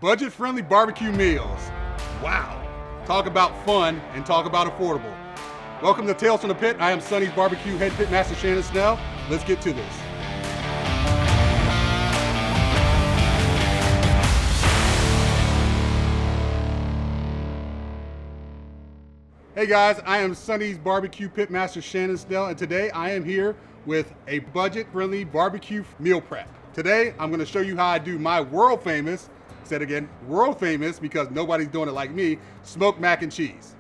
Budget-friendly barbecue meals. Wow. Talk about fun and talk about affordable. Welcome to Tales from the Pit. I am Sonny's Barbecue Head Pitmaster Shannon Snell. Let's get to this. Hey guys, I am Sonny's Barbecue Pitmaster Shannon Snell, and today I am here with a budget-friendly barbecue meal prep. Today, I'm gonna show you how I do my world famous, said again, world famous because nobody's doing it like me, smoked mac and cheese.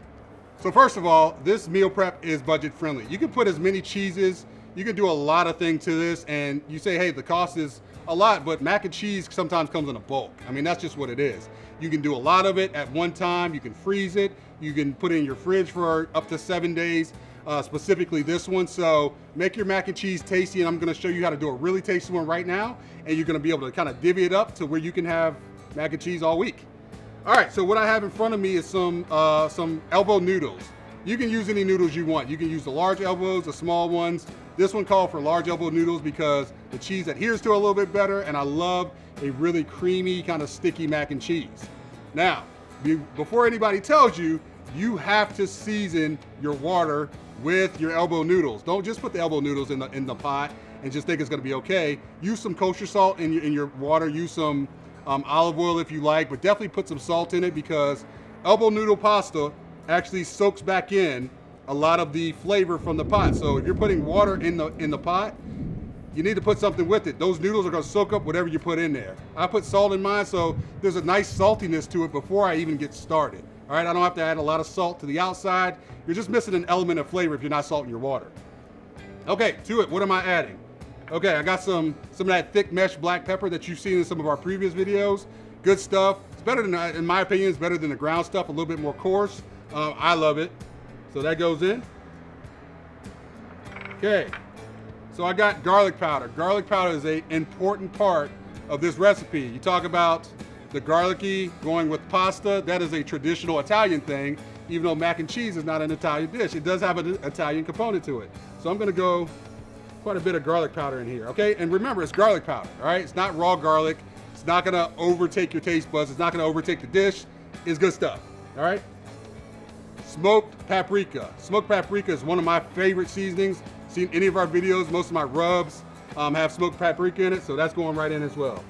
So first of all, this meal prep is budget friendly. You can put as many cheeses, you can do a lot of things to this, and you say, hey, the cost is a lot, but mac and cheese sometimes comes in a bulk. I mean, that's just what it is. You can do a lot of it at one time, you can freeze it, you can put it in your fridge for up to 7 days, specifically this one. So make your mac and cheese tasty, and I'm gonna show you how to do a really tasty one right now, and you're gonna be able to kind of divvy it up to where you can have mac and cheese all week. All right, so what I have in front of me is some elbow noodles. You can use any noodles you want. You can use the large elbows, the small ones. This one called for large elbow noodles because the cheese adheres to it a little bit better, and I love a really creamy, kind of sticky mac and cheese. Now, before anybody tells you, you have to season your water with your elbow noodles. Don't just put the elbow noodles in the pot and just think it's gonna be okay. Use some kosher salt in your water. Use some olive oil if you like, but definitely put some salt in it because elbow noodle pasta actually soaks back in a lot of the flavor from the pot. So if you're putting water in the pot, you need to put something with it. Those noodles are gonna soak up whatever you put in there. I put salt in mine, so there's a nice saltiness to it before I even get started. All right, I don't have to add a lot of salt to the outside. You're just missing an element of flavor if you're not salting your water. Okay, to it, what am I adding? Okay, I got some of that thick mesh black pepper that you've seen in some of our previous videos. Good stuff. It's better than, in my opinion, it's better than the ground stuff, a little bit more coarse. I love it. So that goes in. Okay, so I got garlic powder. Garlic powder is an important part of this recipe. You talk about the garlicky going with pasta. That is a traditional Italian thing, even though mac and cheese is not an Italian dish. It does have an Italian component to it. So I'm gonna go quite a bit of garlic powder in here, okay? And remember, it's garlic powder, all right? It's not raw garlic. It's not gonna overtake your taste buds. It's not gonna overtake the dish. It's good stuff, all right? Smoked paprika. Smoked paprika is one of my favorite seasonings. Seen any of our videos, most of my rubs have smoked paprika in it, so that's going right in as well.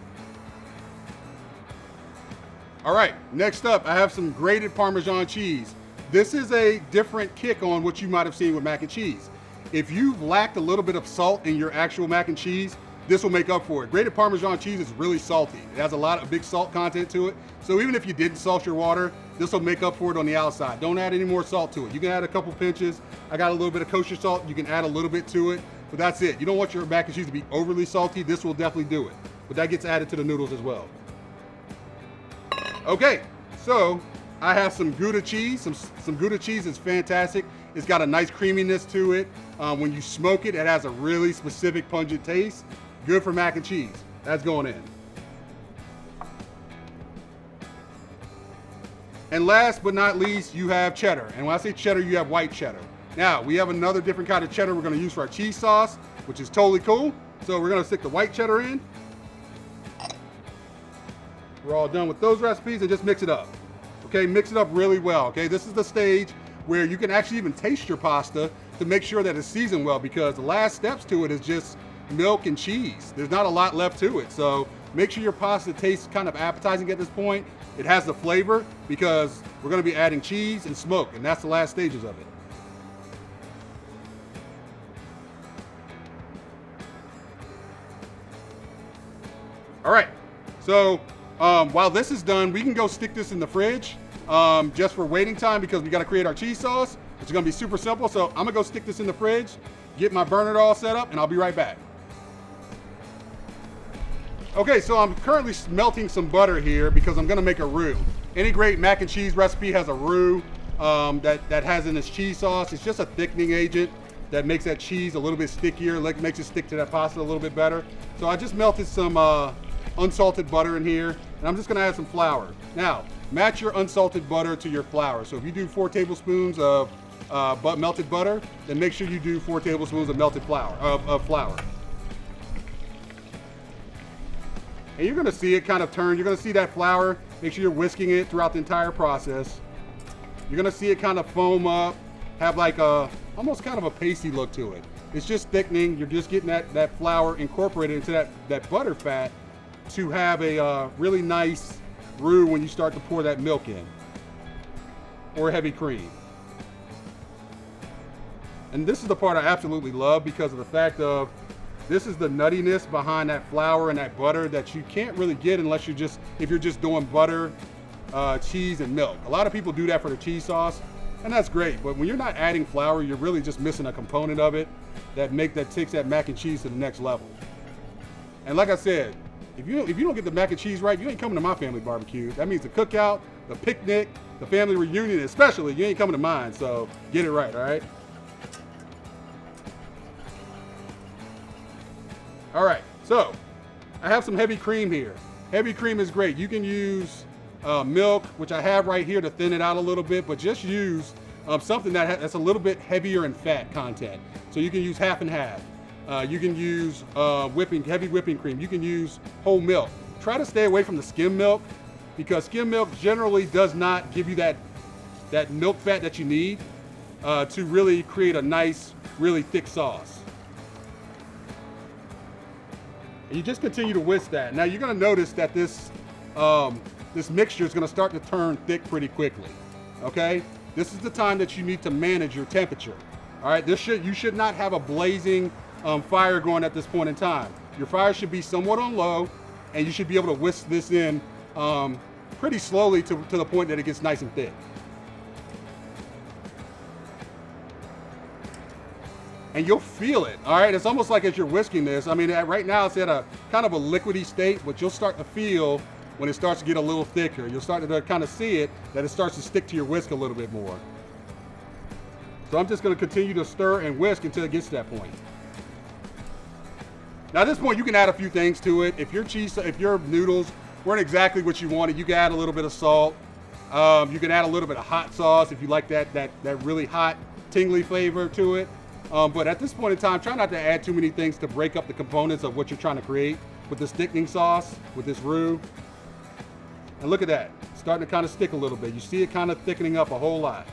All right, next up, I have some grated Parmesan cheese. This is a different kick on what you might have seen with mac and cheese. If you've lacked a little bit of salt in your actual mac and cheese, this will make up for it. Grated Parmesan cheese is really salty. It has a lot of big salt content to it. So even if you didn't salt your water, this will make up for it on the outside. Don't add any more salt to it. You can add a couple pinches. I got a little bit of kosher salt. You can add a little bit to it, but that's it. You don't want your mac and cheese to be overly salty. This will definitely do it, but that gets added to the noodles as well. Okay, so I have some Gouda cheese. Some Gouda cheese is fantastic. It's got a nice creaminess to it. When you smoke it, it has a really specific pungent taste. Good for mac and cheese. That's going in. And last but not least, you have cheddar. And when I say cheddar, you have white cheddar. Now, we have another different kind of cheddar we're gonna use for our cheese sauce, which is totally cool. So we're gonna stick the white cheddar in. We're all done with those recipes and just mix it up. Okay, mix it up really well, okay? This is the stage where you can actually even taste your pasta to make sure that it's seasoned well, because the last steps to it is just milk and cheese. There's not a lot left to it. So make sure your pasta tastes kind of appetizing at this point. It has the flavor because we're gonna be adding cheese and smoke, and that's the last stages of it. All right, so while this is done, we can go stick this in the fridge just for waiting time because we gotta create our cheese sauce. It's gonna be super simple, so I'm gonna go stick this in the fridge, get my burner all set up, and I'll be right back. Okay, so I'm currently melting some butter here because I'm gonna make a roux. Any great mac and cheese recipe has a roux that has in its cheese sauce. It's just a thickening agent that makes that cheese a little bit stickier, makes it stick to that pasta a little bit better. So I just melted some unsalted butter in here, and I'm just gonna add some flour. Now, match your unsalted butter to your flour. So if you do 4 tablespoons of melted butter, then make sure you do 4 tablespoons of melted flour, And you're gonna see it kind of turn. You're gonna see that flour Make sure you're whisking it throughout the entire process. You're gonna see it kind of foam up, have like a, almost kind of a pasty look to it. It's just thickening. You're just getting that flour incorporated into that butter fat to have a really nice roux when you start to pour that milk in, or heavy cream. And this is the part I absolutely love because of the fact of, this is the nuttiness behind that flour and that butter that you can't really get unless if you're just doing butter, cheese, and milk. A lot of people do that for the cheese sauce, and that's great. But when you're not adding flour, you're really just missing a component of it that takes that mac and cheese to the next level. And like I said, if you don't get the mac and cheese right, you ain't coming to my family barbecue. That means the cookout, the picnic, the family reunion, especially, you ain't coming to mine. So get it right, all right? All right, so I have some heavy cream here. Heavy cream is great. You can use milk, which I have right here to thin it out a little bit, but just use something that's a little bit heavier in fat content. So you can use half and half. You can use heavy whipping cream. You can use whole milk. Try to stay away from the skim milk because skim milk generally does not give you that milk fat that you need to really create a nice, really thick sauce. And you just continue to whisk that. Now you're gonna notice that this mixture is gonna start to turn thick pretty quickly, okay? This is the time that you need to manage your temperature, all right? You should not have a blazing fire going at this point in time. Your fire should be somewhat on low, and you should be able to whisk this in pretty slowly to the point that it gets nice and thick. And you'll feel it, all right? It's almost like as you're whisking this, I mean, right now it's at a kind of a liquidy state, but you'll start to feel when it starts to get a little thicker. You'll start to kind of see it, that it starts to stick to your whisk a little bit more. So I'm just gonna continue to stir and whisk until it gets to that point. Now at this point, you can add a few things to it. If your noodles weren't exactly what you wanted, you can add a little bit of salt. You can add a little bit of hot sauce if you like that really hot, tingly flavor to it. But at this point in time, try not to add too many things to break up the components of what you're trying to create with this thickening sauce, with this roux. And look at that, it's starting to kind of stick a little bit. You see it kind of thickening up a whole lot.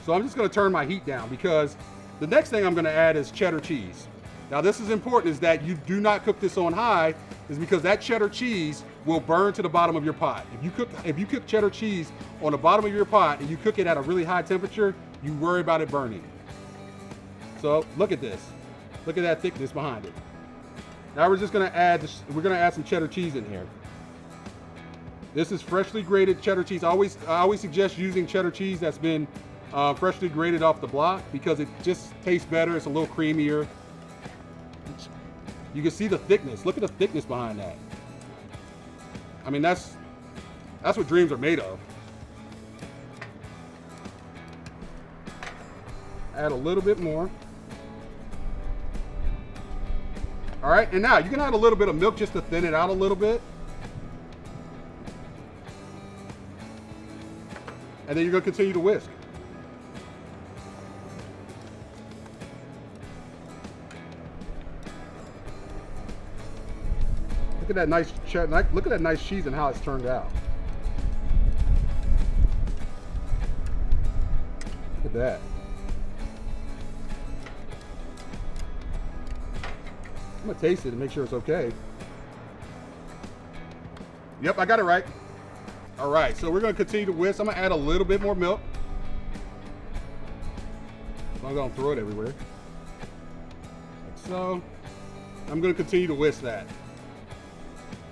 So I'm just gonna turn my heat down because the next thing I'm gonna add is cheddar cheese. Now this is important, is that you do not cook this on high, is because that cheddar cheese will burn to the bottom of your pot. If you cook cheddar cheese on the bottom of your pot and you cook it at a really high temperature, you worry about it burning. So look at this. Look at that thickness behind it. Now we're just gonna add some cheddar cheese in here. This is freshly grated cheddar cheese. I always suggest using cheddar cheese that's been freshly grated off the block because it just tastes better. It's a little creamier. You can see the thickness. Look at the thickness behind that. I mean, that's what dreams are made of. Add a little bit more. All right, and now you can add a little bit of milk just to thin it out a little bit. And then you're gonna continue to whisk. Look at that nice cheese and how it's turned out. Look at that. I'm gonna taste it and make sure it's okay. Yep, I got it right. All right, so we're gonna continue to whisk. I'm gonna add a little bit more milk. So I'm gonna throw it everywhere. Like so. I'm gonna continue to whisk that.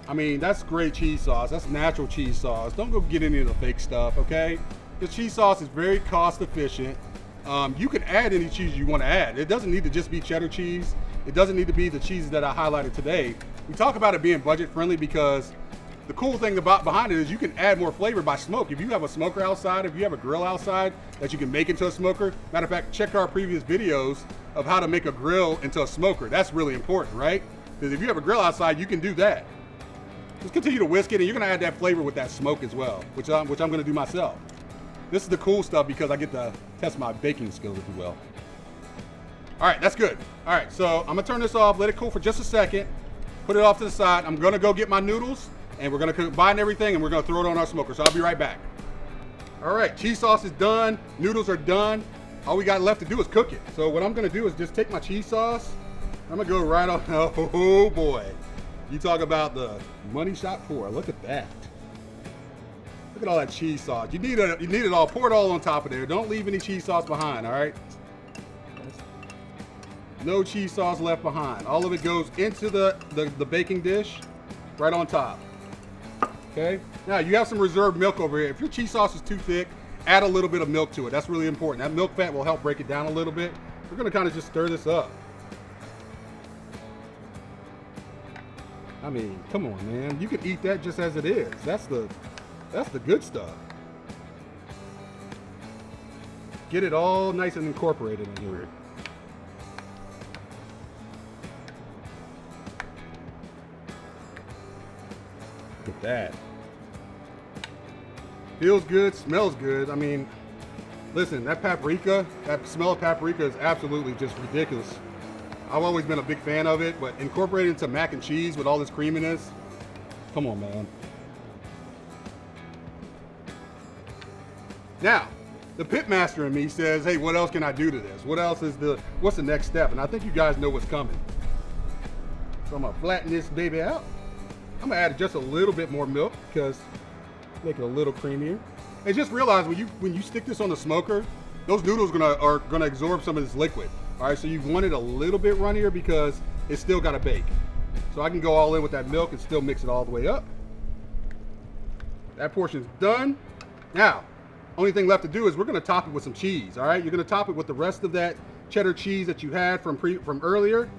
I mean, that's great cheese sauce. That's natural cheese sauce. Don't go get any of the fake stuff, okay? This cheese sauce is very cost efficient. You can add any cheese you want to add. It doesn't need to just be cheddar cheese. It doesn't need to be the cheeses that I highlighted today. We talk about it being budget friendly because the cool thing behind it is you can add more flavor by smoke. If you have a smoker outside, if you have a grill outside that you can make into a smoker, matter of fact, check our previous videos of how to make a grill into a smoker. That's really important, right? Because if you have a grill outside, you can do that. Just continue to whisk it, and you're gonna add that flavor with that smoke as well, which I'm gonna do myself. This is the cool stuff because I get to test my baking skills, if you will. All right, that's good. All right, so I'm gonna turn this off, let it cool for just a second, put it off to the side. I'm gonna go get my noodles, and we're gonna combine everything and we're gonna throw it on our smoker. So I'll be right back. All right, cheese sauce is done, noodles are done. All we got left to do is cook it. So what I'm gonna do is just take my cheese sauce. I'm gonna go right on, oh boy. You talk about the money shot pour, look at that. Look at all that cheese sauce. You need it all, pour it all on top of there. Don't leave any cheese sauce behind, all right? No cheese sauce left behind. All of it goes into the baking dish, right on top. Okay? Now you have some reserved milk over here. If your cheese sauce is too thick, add a little bit of milk to it. That's really important. That milk fat will help break it down a little bit. We're gonna kind of just stir this up. I mean, come on, man. You could eat that just as it is. That's the good stuff. Get it all nice and incorporated in here. Look at that. Feels good, smells good. I mean, listen, that paprika, that smell of paprika is absolutely just ridiculous. I've always been a big fan of it, but incorporated into mac and cheese with all this creaminess, come on, man. Now, the pitmaster in me says, hey, what else can I do to this? What's the next step? And I think you guys know what's coming. So I'm gonna flatten this baby out. I'm gonna add just a little bit more milk because make it a little creamier. And just realize when you stick this on the smoker, those noodles are gonna absorb some of this liquid. All right, so you want it a little bit runnier because it's still gotta bake. So I can go all in with that milk and still mix it all the way up. That portion's done. Now, only thing left to do is we're gonna top it with some cheese, all right? You're gonna top it with the rest of that cheddar cheese that you had from earlier.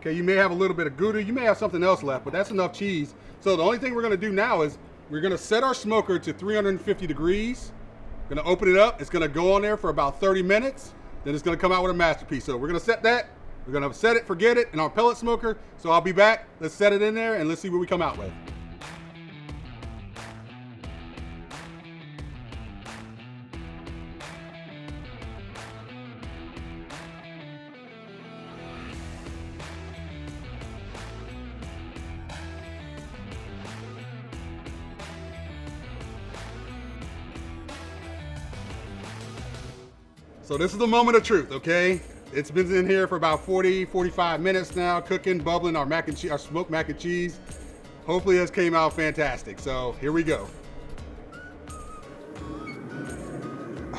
Okay, you may have a little bit of Gouda, you may have something else left, but that's enough cheese. So the only thing we're gonna do now is we're gonna set our smoker to 350 degrees. Gonna open it up, it's gonna go on there for about 30 minutes, then it's gonna come out with a masterpiece. So we're gonna set that, we're gonna set it, forget it, in our pellet smoker. So I'll be back, let's set it in there and let's see what we come out with. So this is the moment of truth, okay? It's been in here for about 40, 45 minutes now, cooking, bubbling our mac and cheese, our smoked mac and cheese. Hopefully this came out fantastic. So here we go.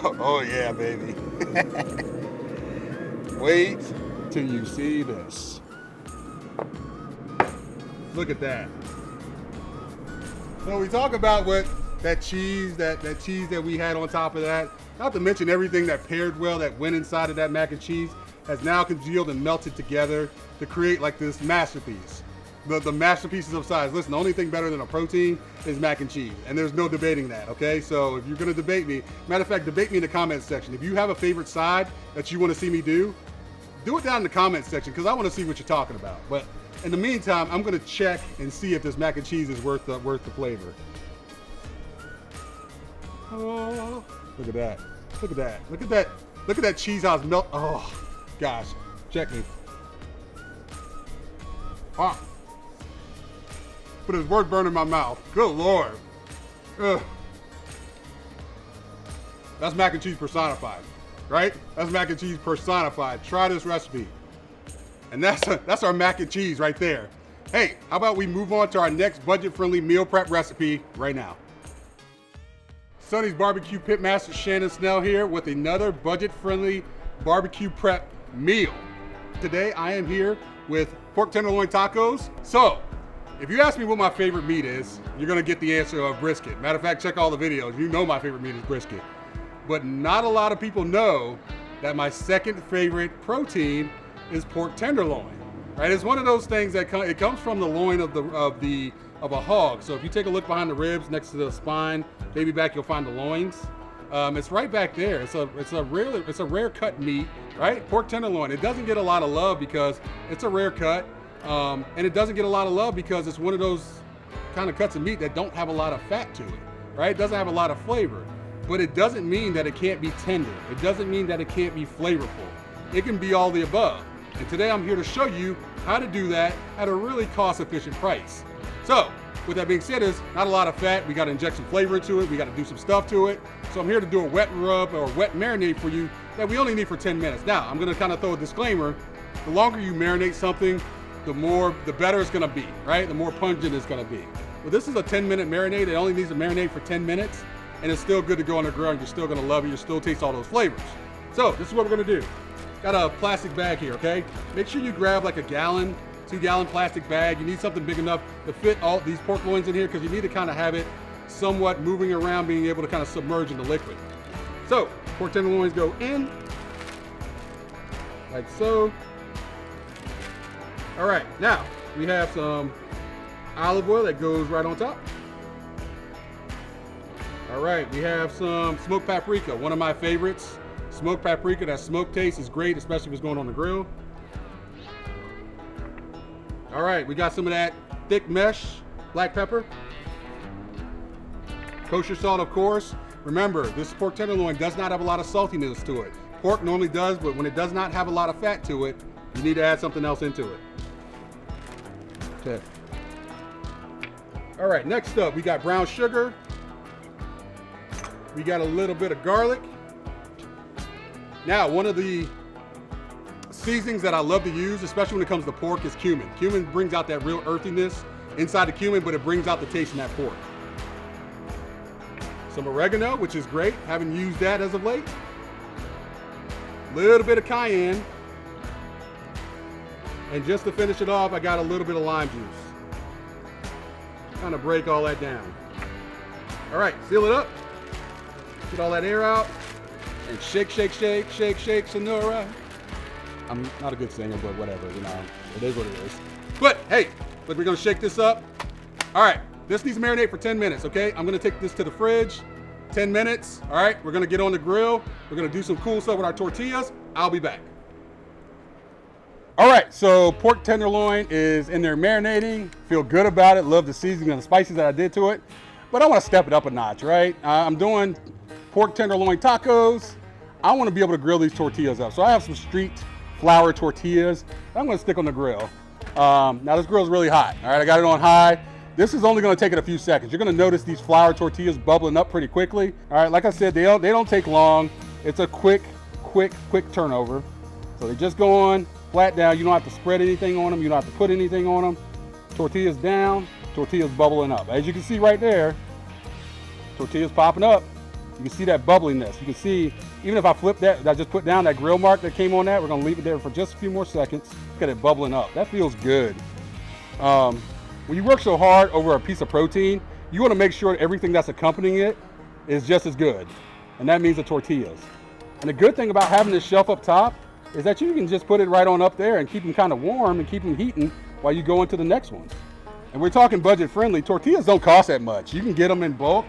Oh yeah, baby. Wait till you see this. Look at that. So we talk about what that cheese that we had on top of that. Not to mention everything that paired well, that went inside of that mac and cheese, has now congealed and melted together to create like this masterpiece. The masterpieces of size. Listen, the only thing better than a protein is mac and cheese, and there's no debating that, okay? So if you're gonna debate me, matter of fact, debate me in the comments section. If you have a favorite side that you wanna see me do it down in the comments section, because I wanna see what you're talking about. But in the meantime, I'm gonna check and see if this mac and cheese is worth the flavor. Oh. Look at that. Look at that. Look at that. Look at that cheese house melt. Oh, gosh. Check me. Ah. But it's worth burning my mouth. Good Lord. Ugh. That's mac and cheese personified, right? That's mac and cheese personified. Try this recipe. And that's our mac and cheese right there. Hey, how about we move on to our next budget-friendly meal prep recipe right now. Sonny's Barbecue Pitmaster Shannon Snell here with another budget-friendly barbecue prep meal. Today I am here with pork tenderloin tacos. So, if you ask me what my favorite meat is, you're gonna get the answer of brisket. Matter of fact, check all the videos. You know my favorite meat is brisket. But not a lot of people know that my second favorite protein is pork tenderloin. Right? It's one of those things that it comes from the loin of a hog. So if you take a look behind the ribs next to the spine, maybe back, you'll find the loins. It's right back there. It's a rare cut meat, right? Pork tenderloin. It doesn't get a lot of love because it's a rare cut, and it doesn't get a lot of love because it's one of those kind of cuts of meat that don't have a lot of fat to it, right? It doesn't have a lot of flavor, but it doesn't mean that it can't be tender. It doesn't mean that it can't be flavorful. It can be all the above. And today I'm here to show you how to do that at a really cost-efficient price. So, with that being said, there's not a lot of fat. We got to inject some flavor into it. We got to do some stuff to it. So I'm here to do a wet rub or wet marinade for you that we only need for 10 minutes. Now, I'm going to kind of throw a disclaimer. The longer you marinate something, the better it's going to be, right? The more pungent it's going to be. Well, this is a 10-minute marinade. It only needs to marinate for 10 minutes, and it's still good to go on the grill, and you're still going to love it. You'll still taste all those flavors. So this is what we're going to do. Got a plastic bag here, okay? Make sure you grab like a 2-gallon plastic bag. You need something big enough to fit all these pork loins in here because you need to kind of have it somewhat moving around, being able to kind of submerge in the liquid. So pork tenderloins go in, like so. All right, now we have some olive oil that goes right on top. All right, we have some smoked paprika, one of my favorites. Smoked paprika, that smoke taste is great, especially if it's going on the grill. All right, we got some of that thick mesh black pepper. Kosher salt, of course. Remember, this pork tenderloin does not have a lot of saltiness to it. Pork normally does, but when it does not have a lot of fat to it, you need to add something else into it. Okay. All right, next up, we got brown sugar. We got a little bit of garlic. Now, one of the seasonings that I love to use, especially when it comes to pork, is cumin. Cumin brings out that real earthiness inside the cumin, but it brings out the taste in that pork. Some oregano, which is great. Haven't used that as of late. Little bit of cayenne. And just to finish it off, I got a little bit of lime juice. Kind of break all that down. All right, seal it up. Get all that air out. And shake, shake, shake, shake, shake, Sonora. I'm not a good singer, but whatever, you know, it is what it is. But hey, we're gonna shake this up. All right, this needs to marinate for 10 minutes, okay? I'm gonna take this to the fridge, 10 minutes, all right? We're gonna get on the grill. We're gonna do some cool stuff with our tortillas. I'll be back. All right, so pork tenderloin is in there marinating. Feel good about it, love the seasoning and the spices that I did to it. But I wanna step it up a notch, right? I'm doing pork tenderloin tacos. I wanna be able to grill these tortillas up. So I have some street flour tortillas that I'm gonna stick on the grill. Now this grill is really hot, all right? I got it on high. This is only gonna take it a few seconds. You're gonna notice these flour tortillas bubbling up pretty quickly. All right, like I said, they don't take long. It's a quick turnover. So they just go on flat down. You don't have to spread anything on them. You don't have to put anything on them. Tortillas down, tortillas bubbling up. As you can see right there, tortillas popping up. You can see that bubbliness. You can see, even if I flip that, I just put down that grill mark that came on that, we're gonna leave it there for just a few more seconds. Look at it bubbling up. That feels good. When you work so hard over a piece of protein, you wanna make sure everything that's accompanying it is just as good. And that means the tortillas. And the good thing about having this shelf up top is that you can just put it right on up there and keep them kind of warm and keep them heating while you go into the next ones. And we're talking budget friendly. Tortillas don't cost that much. You can get them in bulk.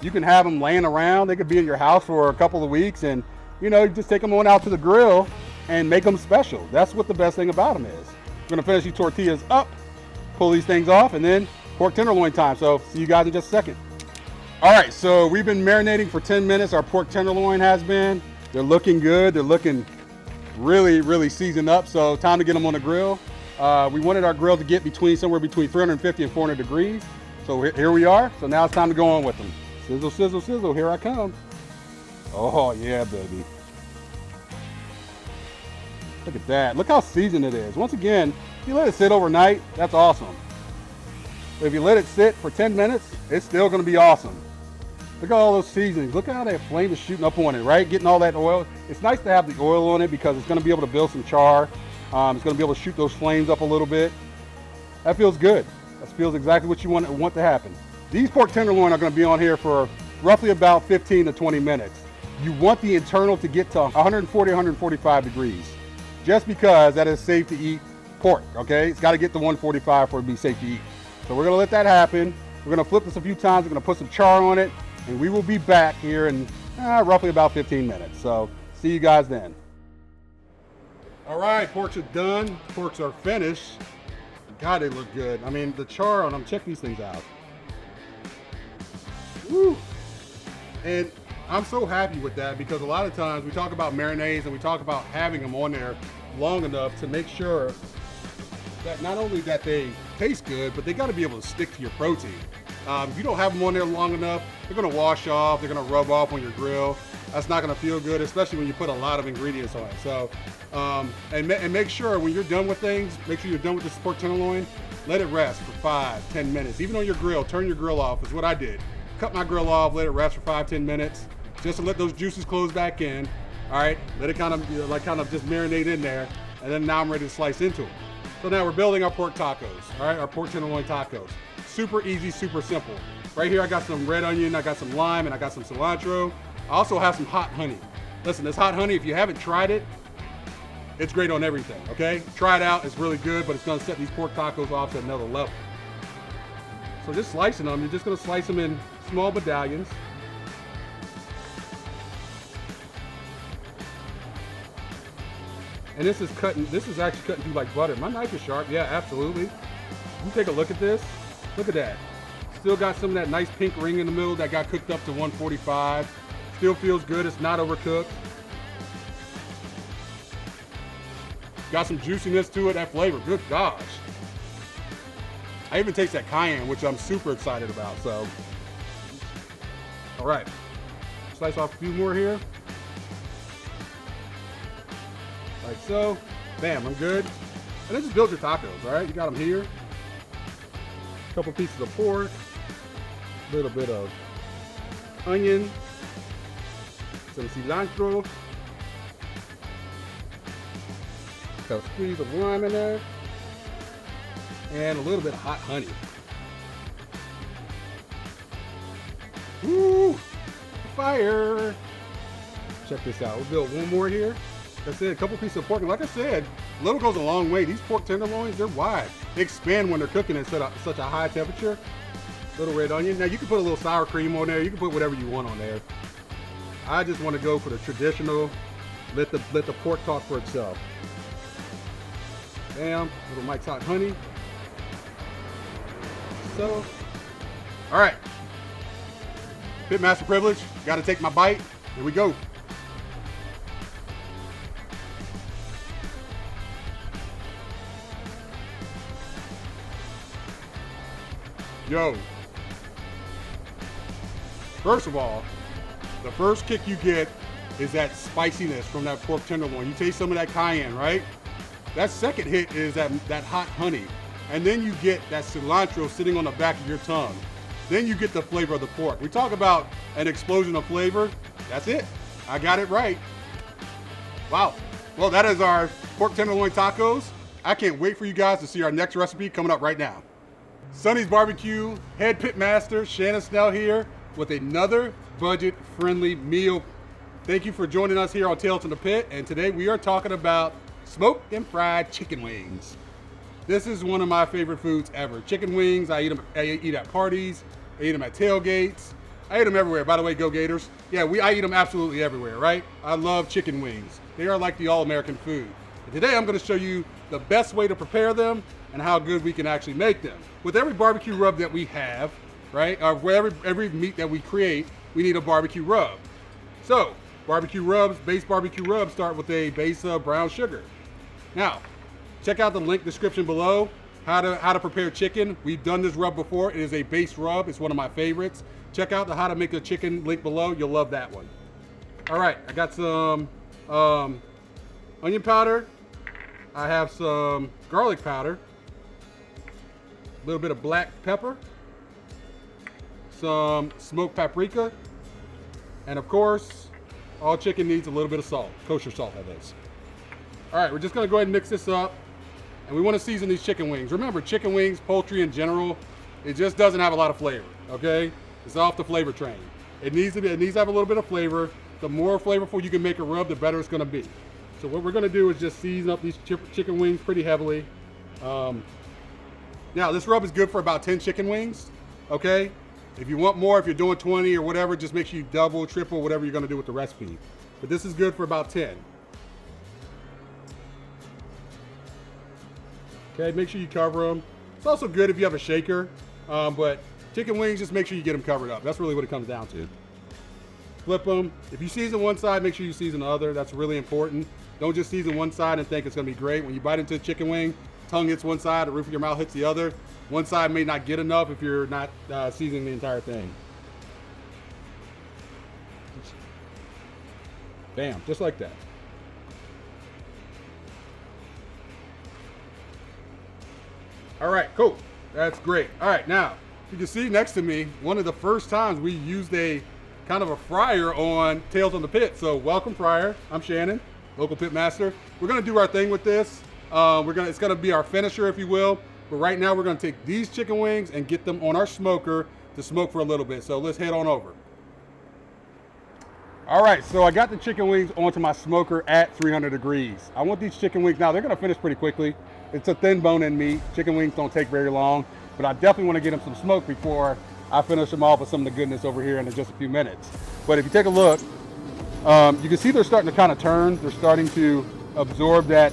You can have them laying around. They could be in your house for a couple of weeks, and you know, you just take them on out to the grill and make them special. That's what the best thing about them is. We're gonna finish these tortillas up, pull these things off, and then pork tenderloin time. So see you guys in just a second. All right, so we've been marinating for 10 minutes. Our pork tenderloin has been. They're looking good. They're looking really seasoned up. So time to get them on the grill. We wanted our grill to get somewhere between 350 and 400 degrees. So here we are. So now it's time to go on with them. Sizzle, sizzle, sizzle, here I come. Oh yeah, baby. Look at that. Look how seasoned it is. Once again, if you let it sit overnight, that's awesome. But if you let it sit for 10 minutes, it's still gonna be awesome. Look at all those seasonings. Look at how that flame is shooting up on it, right? Getting all that oil. It's nice to have the oil on it because it's gonna be able to build some char. It's gonna be able to shoot those flames up a little bit. That feels good. That feels exactly what you want to happen. These pork tenderloin are going to be on here for roughly about 15 to 20 minutes. You want the internal to get to 140, 145 degrees, just because that is safe to eat pork, okay? It's got to get to 145 for it to be safe to eat. So we're going to let that happen. We're going to flip this a few times. We're going to put some char on it, and we will be back here in roughly about 15 minutes. So see you guys then. All right, porks are done. Porks are finished. God, they look good. I mean, the char on them, check these things out. Woo. And I'm so happy with that because a lot of times we talk about marinades and we talk about having them on there long enough to make sure that not only that they taste good, but they got to be able to stick to your protein. If you don't have them on there long enough, they're gonna wash off, they're gonna rub off on your grill. That's not gonna feel good, especially when you put a lot of ingredients on it. So, and make sure when you're done with things, make sure you're done with this pork tenderloin, let it rest for 5-10 minutes. Even on your grill, turn your grill off is what I did. Cut my grill off, let it rest for 5-10 minutes, just to let those juices close back in. All right, let it kind of just marinate in there, and then now I'm ready to slice into it. So now we're building our pork tacos, all right, our pork tenderloin tacos. Super easy, super simple. Right here I got some red onion, I got some lime, and I got some cilantro. I also have some hot honey. Listen, this hot honey, if you haven't tried it, it's great on everything, okay? Try it out, it's really good, but it's gonna set these pork tacos off to another level. So just slicing them, you're just gonna slice them in small medallions. And this is actually cutting through like butter. My knife is sharp, yeah, absolutely. You take a look at this. Look at that. Still got some of that nice pink ring in the middle that got cooked up to 145. Still feels good, it's not overcooked. Got some juiciness to it, that flavor, good gosh. I even taste that cayenne, which I'm super excited about, so. All right, slice off a few more here. Like so, bam, I'm good. And then just build your tacos, all right? You got them here. A couple pieces of pork, a little bit of onion, some cilantro, a squeeze of lime in there, and a little bit of hot honey. Woo! Fire! Check this out. We'll build one more here. Like I said, a couple pieces of pork, and like I said, little goes a long way. These pork tenderloins, they're wide. They expand when they're cooking at such a high temperature. Little red onion. Now you can put a little sour cream on there. You can put whatever you want on there. I just want to go for the traditional. Let the pork talk for itself. Bam, little Mike's hot honey. So, all right. Pitmaster privilege. Got to take my bite. Here we go. Yo, first of all, the first kick you get is that spiciness from that pork tenderloin. You taste some of that cayenne, right? That second hit is that hot honey. And then you get that cilantro sitting on the back of your tongue. Then you get the flavor of the pork. We talk about an explosion of flavor. That's it. I got it right. Wow. Well, that is our pork tenderloin tacos. I can't wait for you guys to see our next recipe coming up right now. Sonny's Barbecue head pit master Shannon Snell here with another budget-friendly meal. Thank you for joining us here on Tales from the Pit, and today we are talking about smoked and fried chicken wings. This is one of my favorite foods ever. Chicken wings, I eat at parties, I eat them at tailgates, I eat them everywhere. By the way, go Gators. Yeah, I eat them absolutely everywhere, right? I love chicken wings. They are like the all-American food. And today I'm going to show you the best way to prepare them and how good we can actually make them. With every barbecue rub that we have, right, or every meat that we create, we need a barbecue rub. So, barbecue rubs, base barbecue rubs start with a base of brown sugar. Now, check out the link description below, how to prepare chicken. We've done this rub before. It is a base rub. It's one of my favorites. Check out the how to make a chicken link below. You'll love that one. All right, I got some onion powder. I have some garlic powder, a little bit of black pepper, some smoked paprika, and of course, all chicken needs a little bit of salt, kosher salt that is. All right, we're just gonna go ahead and mix this up, and we wanna season these chicken wings. Remember, chicken wings, poultry in general, it just doesn't have a lot of flavor, okay? It's off the flavor train. It needs to have a little bit of flavor. The more flavorful you can make a rub, the better it's gonna be. So what we're gonna do is just season up these chicken wings pretty heavily. Now this rub is good for about 10 chicken wings, okay? If you want more, if you're doing 20 or whatever, just make sure you double, triple, whatever you're gonna do with the recipe. But this is good for about 10. Okay, make sure you cover them. It's also good if you have a shaker, but chicken wings, just make sure you get them covered up. That's really what it comes down to. Flip them. If you season one side, make sure you season the other. That's really important. Don't just season one side and think it's gonna be great. When you bite into a chicken wing, tongue hits one side, the roof of your mouth hits the other. One side may not get enough if you're not seasoning the entire thing. Bam, just like that. All right, cool. That's great. All right, now, you can see next to me, one of the first times we used a kind of a fryer on Tales on the Pit. So welcome, fryer. I'm Shannon, local pit master. We're gonna do our thing with this. It's gonna be our finisher, if you will. But right now, we're gonna take these chicken wings and get them on our smoker to smoke for a little bit. So let's head on over. All right, so I got the chicken wings onto my smoker at 300 degrees. I want these chicken wings, now they're gonna finish pretty quickly. It's a thin bone-in meat. Chicken wings don't take very long, but I definitely wanna get them some smoke before I finish them off with some of the goodness over here in just a few minutes. But if you take a look, you can see they're starting to kind of turn. They're starting to absorb that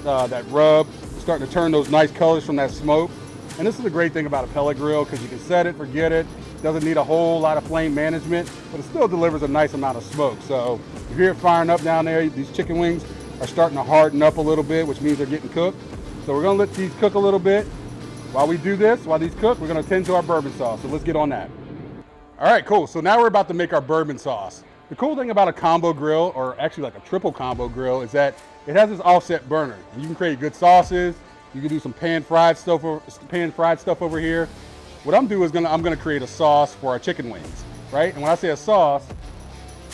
rub, starting to turn those nice colors from that smoke. And this is the great thing about a pellet grill, because you can set it, forget it. Doesn't need a whole lot of flame management, but it still delivers a nice amount of smoke. So if you're firing up down there, these chicken wings are starting to harden up a little bit, which means they're getting cooked. So we're gonna let these cook a little bit. While we do this, while these cook, we're gonna tend to our bourbon sauce. So let's get on that. All right, cool. So now we're about to make our bourbon sauce. The cool thing about a combo grill, or actually like a triple combo grill, is that it has this offset burner. And you can create good sauces. You can do some pan-fried stuff over here. What I'm doing is I'm gonna create a sauce for our chicken wings, right? And when I say a sauce,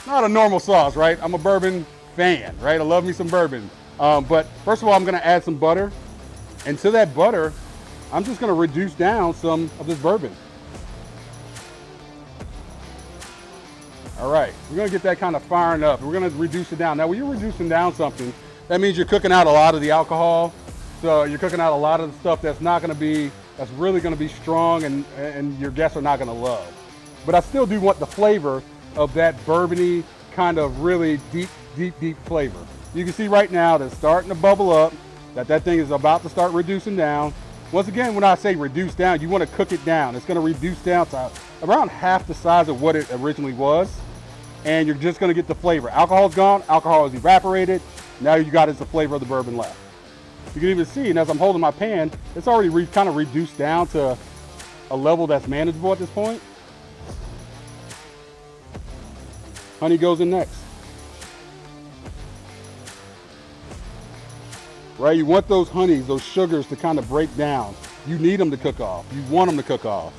not a normal sauce, right? I'm a bourbon fan, right? I love me some bourbon. But first of all, I'm gonna add some butter. And to that butter, I'm just gonna reduce down some of this bourbon. All right, we're gonna get that kind of firing up. We're gonna reduce it down. Now, when you're reducing down something, that means you're cooking out a lot of the alcohol. So you're cooking out a lot of the stuff that's really gonna be strong and your guests are not gonna love. But I still do want the flavor of that bourbony kind of really deep flavor. You can see right now that it's starting to bubble up, that thing is about to start reducing down. Once again, when I say reduce down, you wanna cook it down. It's gonna reduce down to around half the size of what it originally was. And you're just gonna get the flavor. Alcohol's gone, alcohol is evaporated. Now you got is the flavor of the bourbon left. You can even see, and as I'm holding my pan, it's already kind of reduced down to a level that's manageable at this point. Honey goes in next. Right, you want those honeys, those sugars to kind of break down. You need them to cook off. You want them to cook off.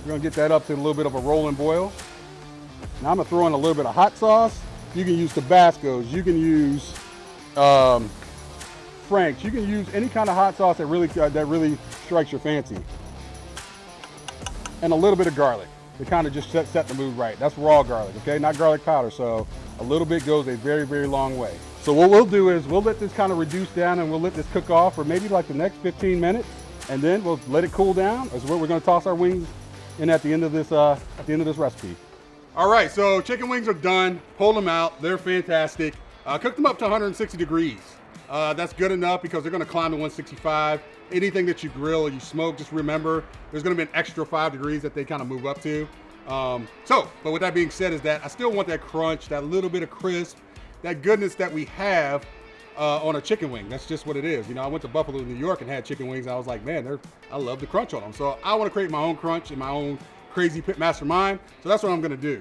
We're gonna get that up to a little bit of a rolling boil. Now I'm gonna throw in a little bit of hot sauce. You can use Tabascos, you can use Frank's, you can use any kind of hot sauce that really strikes your fancy. And a little bit of garlic to kind of just set the mood right. That's raw garlic, okay? Not garlic powder, so a little bit goes a very, very long way. So what we'll do is we'll let this kind of reduce down and we'll let this cook off for maybe like the next 15 minutes, and then we'll let it cool down. That's where we're gonna toss our wings in at the end of this recipe. All right, so chicken wings are done. Pull them out, they're fantastic. Cook them up to 160 degrees. That's good enough because they're gonna climb to 165. Anything that you grill or you smoke, just remember, there's gonna be an extra 5 degrees that they kind of move up to. But with that being said, is that I still want that crunch, that little bit of crisp, that goodness that we have on a chicken wing. That's just what it is. You know, I went to Buffalo, New York and had chicken wings. I was like, man, I love the crunch on them. So I want to create my own crunch in my own crazy pit master mind. So that's what I'm going to do.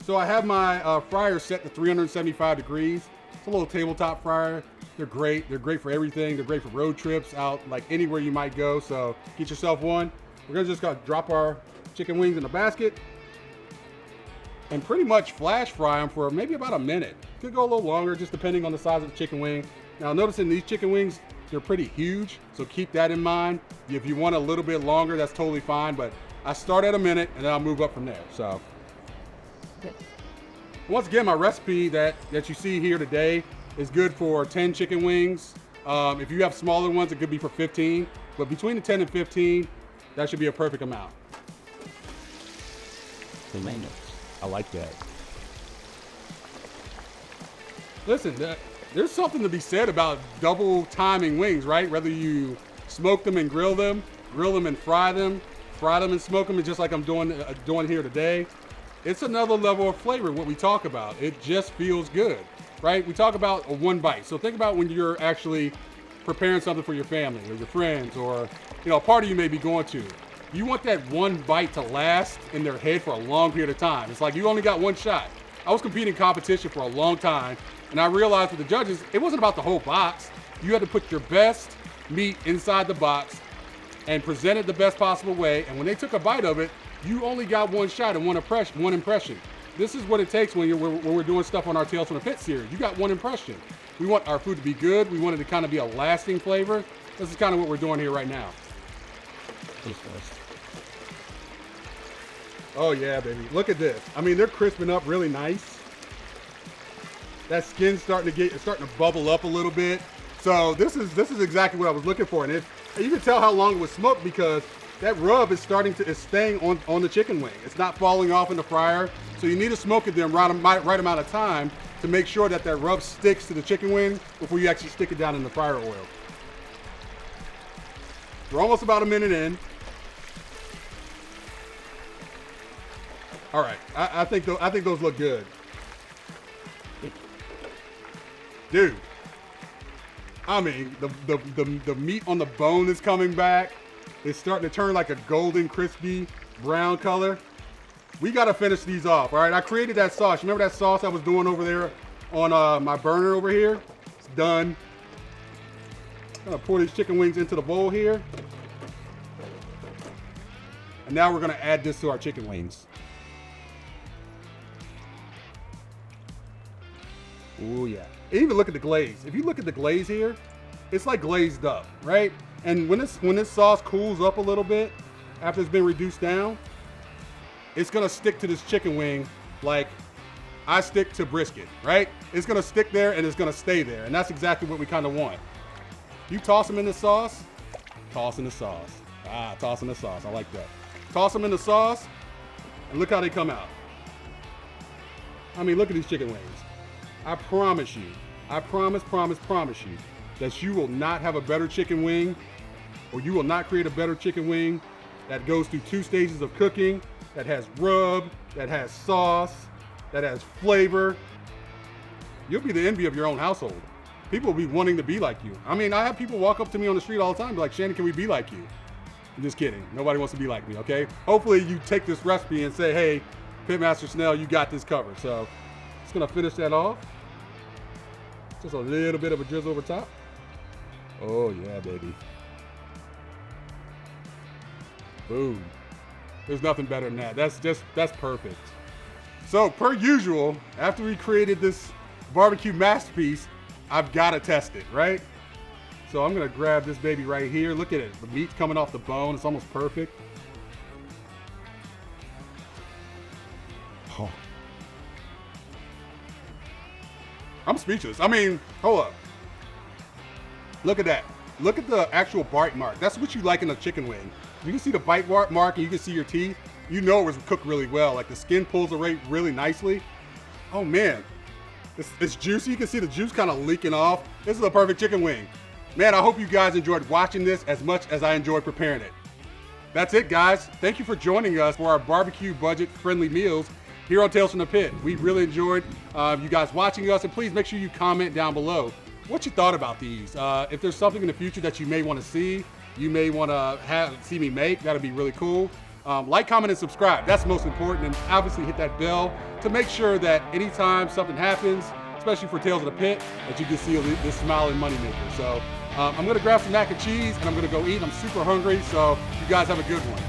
So I have my fryer set to 375 degrees. It's a little tabletop fryer. They're great. They're great for everything. They're great for road trips out, like anywhere you might go. So get yourself one. We're going to just drop our chicken wings in the basket and pretty much flash fry them for maybe about a minute. Could go a little longer, just depending on the size of the chicken wing. Now, noticing these chicken wings, they're pretty huge, so keep that in mind. If you want a little bit longer, that's totally fine, but I start at a minute and then I'll move up from there. So, once again, my recipe that you see here today is good for 10 chicken wings. If you have smaller ones, it could be for 15, but between the 10 and 15, that should be a perfect amount. Tomatoes. I like that. Listen, there's something to be said about double timing wings, right? Whether you smoke them and grill them and fry them and smoke them, just like I'm doing here today. it's another level of flavor, what we talk about. It just feels good, right? We talk about a one bite. So think about when you're actually preparing something for your family or your friends, or a party you may be going to. You want that one bite to last in their head for a long period of time. It's like you only got one shot. I was competing in competition for a long time, and I realized with the judges, it wasn't about the whole box. You had to put your best meat inside the box and present it the best possible way. And when they took a bite of it, you only got one shot and one impression. This is what it takes when we're doing stuff on our Tales from the Pit series. You got one impression. We want our food to be good. We want it to kind of be a lasting flavor. This is kind of what we're doing here right now. Oh yeah, baby. Look at this. I mean, they're crisping up really nice. That skin's starting to bubble up a little bit. So this is exactly what I was looking for. And you can tell how long it was smoked because that rub is staying on the chicken wing. It's not falling off in the fryer. So you need to smoke it the right amount of time to make sure that rub sticks to the chicken wing before you actually stick it down in the fryer oil. We're almost about a minute in. All right, I think those look good. Dude, I mean, the meat on the bone is coming back. It's starting to turn like a golden, crispy brown color. We gotta finish these off, all right? I created that sauce. Remember that sauce I was doing over there on my burner over here? It's done. I'm gonna pour these chicken wings into the bowl here. And now we're gonna add this to our chicken wings. Oh yeah. And even look at the glaze. If you look at the glaze here, it's like glazed up, right? And when this sauce cools up a little bit after it's been reduced down, it's gonna stick to this chicken wing like I stick to brisket, right? It's gonna stick there and it's gonna stay there. And that's exactly what we kind of want. You toss them in the sauce, toss in the sauce. Toss in the sauce, I like that. Toss them in the sauce, and look how they come out. I mean, look at these chicken wings. I promise you, I promise you that you will not have a better chicken wing, or you will not create a better chicken wing that goes through 2 stages of cooking, that has rub, that has sauce, that has flavor. You'll be the envy of your own household. People will be wanting to be like you. I mean, I have people walk up to me on the street all the time and be like, Shannon, can we be like you? I'm just kidding. Nobody wants to be like me, okay? Hopefully you take this recipe and say, hey, Pitmaster Snell, you got this covered. So just gonna finish that off. Just a little bit of a drizzle over top. Oh yeah, baby. Boom. There's nothing better than that. That's perfect. So per usual, after we created this barbecue masterpiece, I've gotta test it, right? So I'm gonna grab this baby right here. Look at it, the meat's coming off the bone. It's almost perfect. Oh. I'm speechless. I mean, hold up. Look at that. Look at the actual bite mark. That's what you like in a chicken wing. You can see the bite mark and you can see your teeth. You know it was cooked really well. Like the skin pulls away really nicely. Oh man, it's juicy. You can see the juice kind of leaking off. This is a perfect chicken wing. Man, I hope you guys enjoyed watching this as much as I enjoyed preparing it. That's it, guys. Thank you for joining us for our barbecue budget-friendly meals here on Tales from the Pit. We really enjoyed you guys watching us, and please make sure you comment down below what you thought about these. If there's something in the future that you may want to see, you may want to see me make, that'd be really cool. Like, comment, and subscribe. That's most important, and obviously hit that bell to make sure that anytime something happens, especially for Tales of the Pit, that you can see this smiling moneymaker. So I'm gonna grab some mac and cheese, and I'm gonna go eat. I'm super hungry, so you guys have a good one.